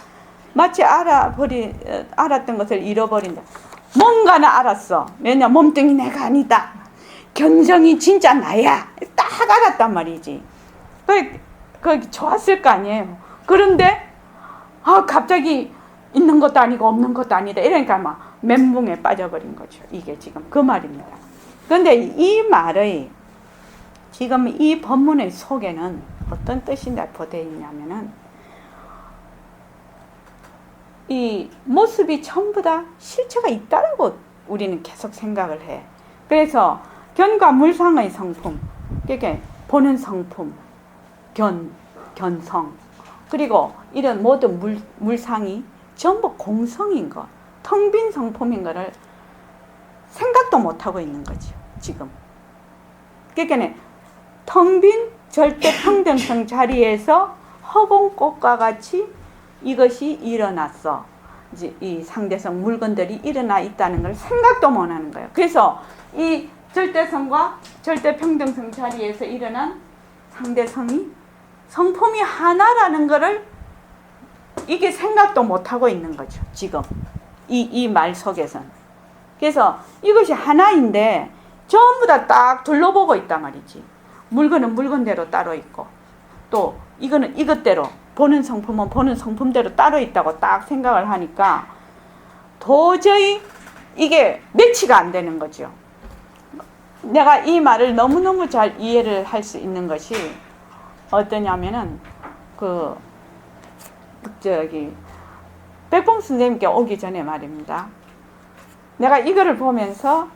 마치 알았던 것을 잃어버린다. 뭔가는 알았어. 왜냐, 몸뚱이 내가 아니다. 견성이 진짜 나야. 딱 알았단 말이지. 그 좋았을 거 아니에요. 그런데 갑자기 있는 것도 아니고 없는 것도 아니다. 이러니까 막 멘붕에 빠져버린 거죠. 이게 지금 그 말입니다. 그런데 이 말의 지금 이 본문의 속에는 어떤 뜻이 내포되어 있냐면은 이 모습이 전부 다 실체가 있다라고 우리는 계속 생각을 해. 그래서 견과 물상의 성품, 그게 보는 성품, 견성, 그리고 이런 모든 물상이 전부 공성인 것, 텅 빈 성품인 것을 생각도 못하고 있는 거죠, 지금. 그러니까 텅 빈 절대 평등성 자리에서 허공꽃과 같이 이것이 일어났어. 이제 이 상대성 물건들이 일어나 있다는 걸 생각도 못 하는 거예요. 그래서 이 절대성과 절대 평등성 자리에서 일어난 상대성이 성품이 하나라는 것을 이게 생각도 못 하고 있는 거죠, 지금. 이 말 속에서는. 그래서 이것이 하나인데 전부 다 딱 둘러보고 있단 말이지. 물건은 물건대로 따로 있고, 또 이거는 이것대로, 보는 성품은 보는 성품대로 따로 있다고 딱 생각을 하니까 도저히 이게 매치가 안 되는 거죠. 내가 이 말을 너무너무 잘 이해를 할 수 있는 것이 어떠냐면은 백봉 선생님께 오기 전에 말입니다. 내가 이거를 보면서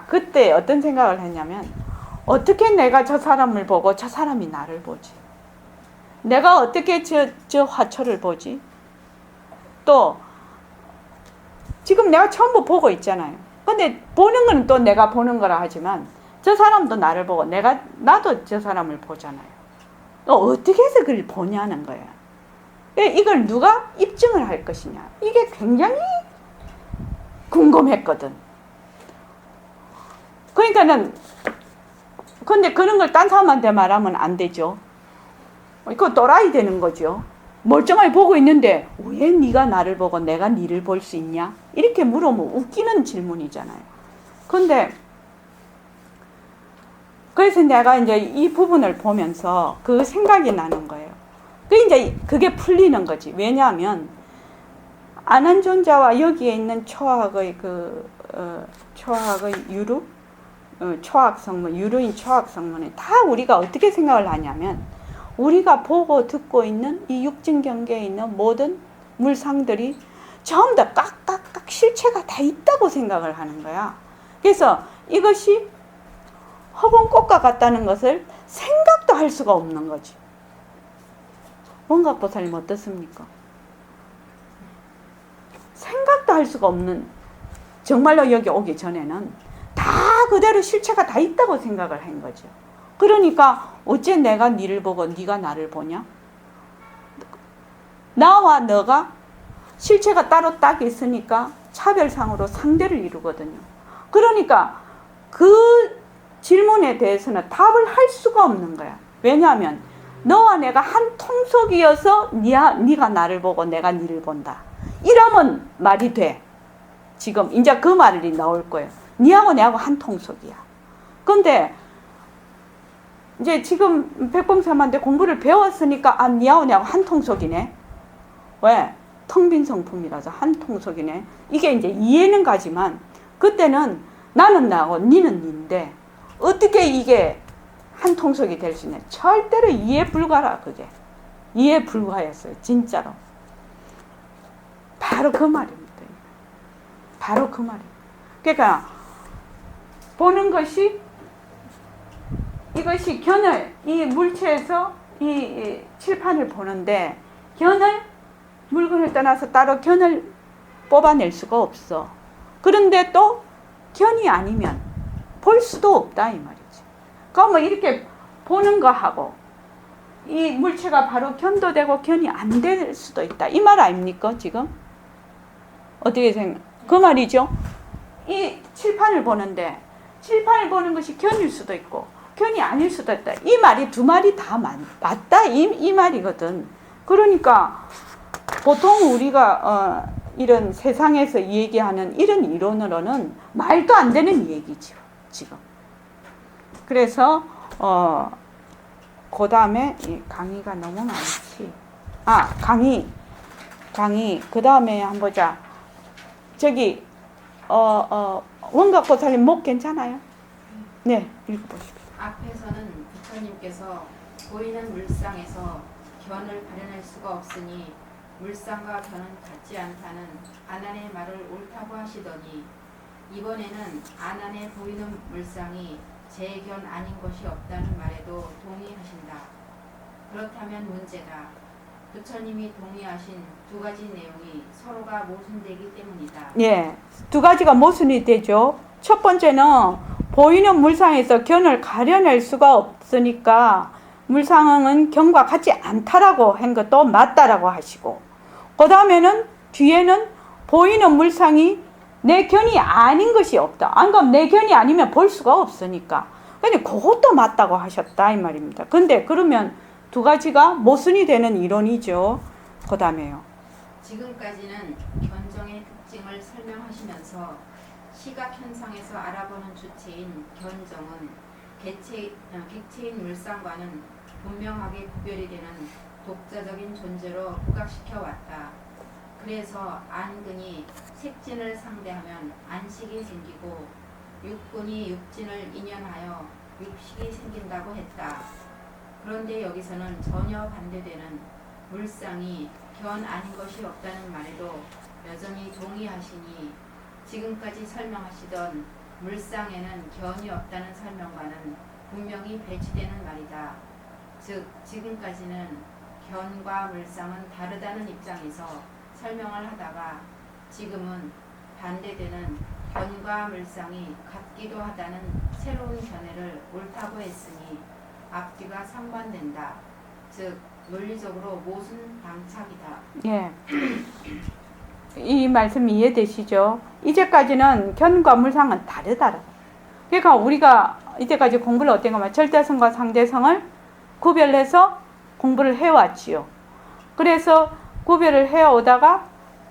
그때 어떤 생각을 했냐면, 어떻게 내가 저 사람을 보고 저 사람이 나를 보지? 내가 어떻게 저 화초를 보지? 또 지금 내가 전부 보고 있잖아요. 근데 보는 건 또 내가 보는 거라 하지만 저 사람도 나를 보고 나도 저 사람을 보잖아요. 또 어떻게 해서 그걸 보냐는 거야. 이걸 누가 입증을 할 것이냐. 이게 굉장히 궁금했거든. 그러니까는 근데 그런 걸 딴 사람한테 말하면 안 되죠. 이거 또라이 되는 거죠. 멀쩡하게 보고 있는데 왜 네가 나를 보고 내가 네를 볼 수 있냐? 이렇게 물으면 웃기는 질문이잖아요. 근데 그래서 내가 이제 이 부분을 보면서 그 생각이 나는 거예요. 이제 그게 풀리는 거지. 왜냐하면 안한존자와 여기에 있는 초학의 초학의 유루, 초학 성문, 유루인 초학 성문에 다 우리가 어떻게 생각을 하냐면, 우리가 보고 듣고 있는 이 육진 경계에 있는 모든 물상들이 전부 다 깍깍깍 실체가 다 있다고 생각을 하는 거야. 그래서 이것이 허공꽃과 같다는 것을 생각도 할 수가 없는 거지. 원각보살님 어떻습니까? 생각도 할 수가 없는, 정말로 여기 오기 전에는 다 그대로 실체가 다 있다고 생각을 한 거죠. 그러니까 어째 내가 니를 보고 니가 나를 보냐? 나와 너가 실체가 따로 딱 있으니까 차별상으로 상대를 이루거든요. 그러니까 그 질문에 대해서는 답을 할 수가 없는 거야. 왜냐하면 너와 내가 한 통속이어서 네가 나를 보고 내가 니를 본다. 이러면 말이 돼. 지금 이제 그 말이 나올 거예요. 니하고 내하고 한 통속이야. 근데 이제 지금 백범쌤한테 공부를 배웠으니까 니하고 내하고 한 통속이네. 왜? 텅 빈 성품이라서 한 통속이네. 이게 이제 이해는 가지만 그때는 나는 나고 니는 니인데 어떻게 이게 한 통속이 될 수 있냐. 절대로 이해 불가라. 그게 이해 불가였어요. 진짜로. 바로 그 말입니다. 바로 그 말이에요. 그러니까 보는 것이, 이것이 견을, 이 물체에서 이 칠판을 보는데 물건을 떠나서 따로 견을 뽑아낼 수가 없어. 그런데 또 견이 아니면 볼 수도 없다 이 말이지. 그러면 이렇게 보는 거하고 이 물체가 바로 견도 되고 견이 안 될 수도 있다. 이 말 아닙니까 지금? 어떻게 생각? 그 말이죠. 이 칠판을 보는데 칠판을 보는 것이 견일 수도 있고 견이 아닐 수도 있다. 이 말이 두 말이 다 맞다. 이 말이거든. 그러니까 보통 우리가 이런 세상에서 얘기하는 이런 이론으로는 말도 안 되는 얘기죠. 지금. 그래서 그 다음에 강의가 너무 많지. 강의 그 다음에 한번 보자. 저기 원각보살님 목 괜찮아요? 네, 읽어보십시오. 앞에서는 부처님께서 보이는 물상에서 견을 발현할 수가 없으니 물상과 견은 같지 않다는 아난의 말을 옳다고 하시더니 이번에는 아난에 보이는 물상이 제 견 아닌 것이 없다는 말에도 동의하신다. 그렇다면 문제다. 부처님이 동의하신 두 가지 내용이 서로가 모순되기 때문이다. 예, 두 가지가 모순이 되죠. 첫 번째는 보이는 물상에서 견을 가려낼 수가 없으니까 물상은 견과 같지 않다라고 한 것도 맞다라고 하시고, 그 다음에는 뒤에는 보이는 물상이 내 견이 아닌 것이 없다. 안 그럼 내 견이 아니면 볼 수가 없으니까. 근데 그것도 맞다고 하셨다 이 말입니다. 근데 그러면 두 가지가 모순이 되는 이론이죠. 그 다음에요. 지금까지는 견정의 특징을 설명하시면서 시각 현상에서 알아보는 주체인 견정은 객체인 물상과는 분명하게 구별이 되는 독자적인 존재로 부각시켜 왔다. 그래서 안근이 색진을 상대하면 안식이 생기고 육근이 육진을 인연하여 육식이 생긴다고 했다. 그런데 여기서는 전혀 반대되는 물상이 견 아닌 것이 없다는 말에도 여전히 동의하시니 지금까지 설명하시던 물상에는 견이 없다는 설명과는 분명히 배치되는 말이다. 즉 지금까지는 견과 물상은 다르다는 입장에서 설명을 하다가 지금은 반대되는 견과 물상이 같기도 하다는 새로운 견해를 옳다고 했으니 앞뒤가 상반된다. 즉 논리적으로 모순 방착이다. 예. 이 말씀 이해되시죠? 이제까지는 견과 물상은 다르다. 그러니까 우리가 이제까지 공부를 어떻게 하면 절대성과 상대성을 구별해서 공부를 해왔지요. 그래서 구별을 해오다가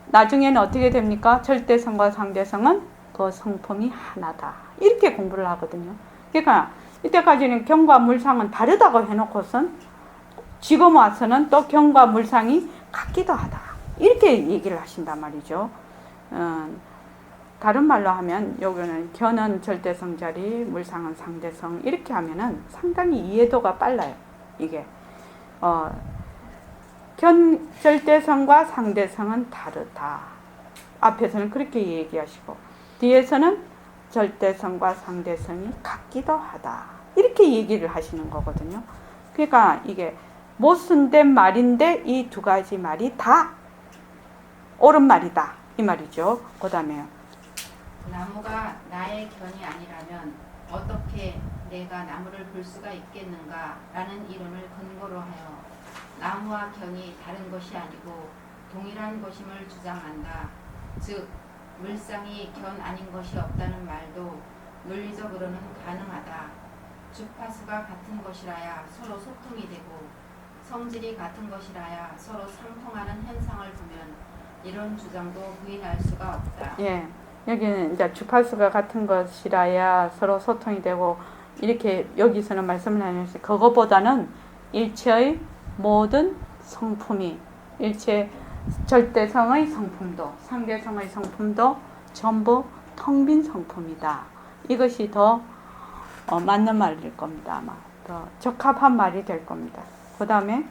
나중에는 어떻게 됩니까? 절대성과 상대성은 그 성품이 하나다. 이렇게 공부를 하거든요. 그러니까 이때까지는 견과 물상은 다르다고 해놓고선 지금 와서는 또 견과 물상이 같기도 하다. 이렇게 얘기를 하신단 말이죠. 다른 말로 하면 여기는 견은 절대성 자리, 물상은 상대성 이렇게 하면은 상당히 이해도가 빨라요. 이게 절대성과 상대성은 다르다. 앞에서는 그렇게 얘기하시고 뒤에서는 절대성과 상대성이 같기도 하다. 이렇게 얘기를 하시는 거거든요. 그러니까 이게 모순된 말인데 이 두 가지 말이 다 옳은 말이다. 이 말이죠. 그 다음에요. 나무가 나의 견이 아니라면 어떻게 내가 나무를 볼 수가 있겠는가 라는 이론을 근거로 하여 나무와 견이 다른 것이 아니고 동일한 것임을 주장한다. 즉 물상이 견 아닌 것이 없다는 말도 논리적으로는 가능하다. 주파수가 같은 것이라야 서로 소통이 되고 성질이 같은 것이라야 서로 상통하는 현상을 보면 이런 주장도 부인할 수가 없다. 예. 여기는 이제 주파수가 같은 것이라야 서로 소통이 되고 이렇게 여기서는 말씀을 하셨어요. 그거보다는 일체의 모든 성품이 일체 절대성의 성품도 상대성의 성품도 전부 텅 빈 성품이다. 이것이 더 맞는 말일 겁니다. 아마 더 적합한 말이 될 겁니다. 그 다음에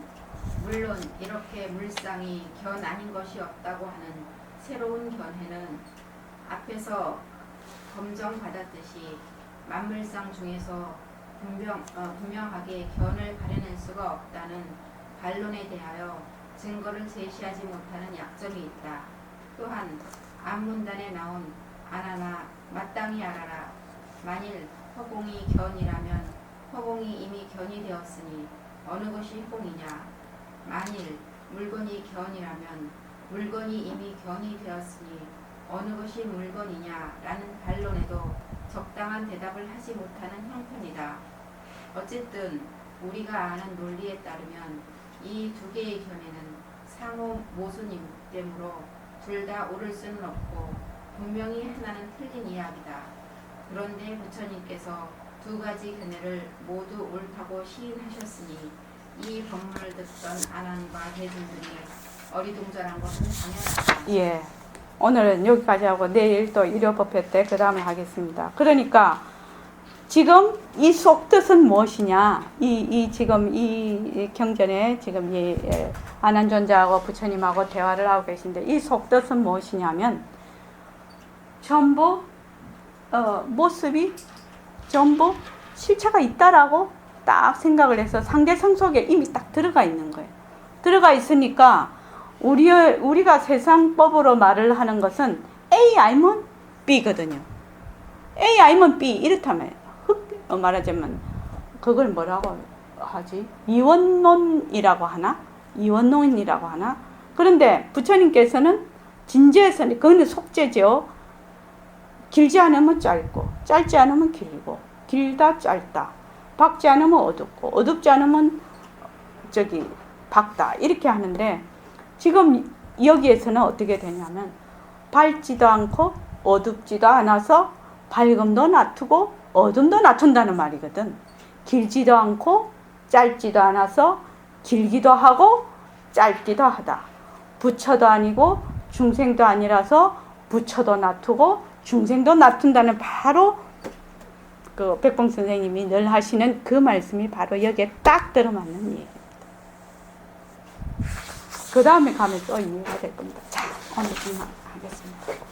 물론 이렇게 물상이 견 아닌 것이 없다고 하는 새로운 견해는 앞에서 검정받았듯이 만물상 중에서 분명하게 견을 가려낼 수가 없다는 반론에 대하여 증거를 제시하지 못하는 약점이 있다. 또한 앞문단에 나온 아나나 마땅히 알아라. 만일 허공이 견이라면 허공이 이미 견이 되었으니 어느 것이 허공이냐. 만일 물건이 견이라면 물건이 이미 견이 되었으니 어느 것이 물건이냐라는 반론에도 적당한 대답을 하지 못하는 형편이다. 어쨌든 우리가 아는 논리에 따르면 이 두 개의 견해는 상호 모순이므로 둘 다 옳을 수는 없고 분명히 하나는 틀린 이야기다. 그런데 부처님께서 두 가지 견해를 모두 옳다고 시인하셨으니 이 법문을 듣던 아난과 대중들이 어리둥절한 것은 당연하다. 예. 오늘은 여기까지 하고 내일 또 일요법회 때 그 다음에 하겠습니다. 그러니까 지금 이 속뜻은 무엇이냐? 지금 이 경전에 지금 아난존자하고 부처님하고 대화를 하고 계신데 이 속뜻은 무엇이냐면 전부 모습이 전부 실체가 있다라고 딱 생각을 해서 상대성 속에 이미 딱 들어가 있는 거예요. 들어가 있으니까 우리가 세상법으로 말을 하는 것은 A 아니면 B거든요. A 아니면 B 이렇다면 말하자면 그걸 뭐라고 하지? 이원론이라고 하나? 이원론이라고 하나? 그런데 부처님께서는 진제에서는 그거는 속죄죠. 길지 않으면 짧고 짧지 않으면 길고 길다 짧다 밝지 않으면 어둡고 어둡지 않으면 밝다 이렇게 하는데 지금 여기에서는 어떻게 되냐면 밝지도 않고 어둡지도 않아서 밝음도 낮추고 어둠도 낮춘다는 말이거든. 길지도 않고 짧지도 않아서 길기도 하고 짧기도 하다. 부처도 아니고 중생도 아니라서 부처도 낮추고 중생도 낮춘다는 바로 그 백봉 선생님이 늘 하시는 그 말씀이 바로 여기에 딱 들어맞는 얘기입니다. 그 다음에 가면 또 이해가 될 겁니다. 자, 오늘 그만 하겠습니다.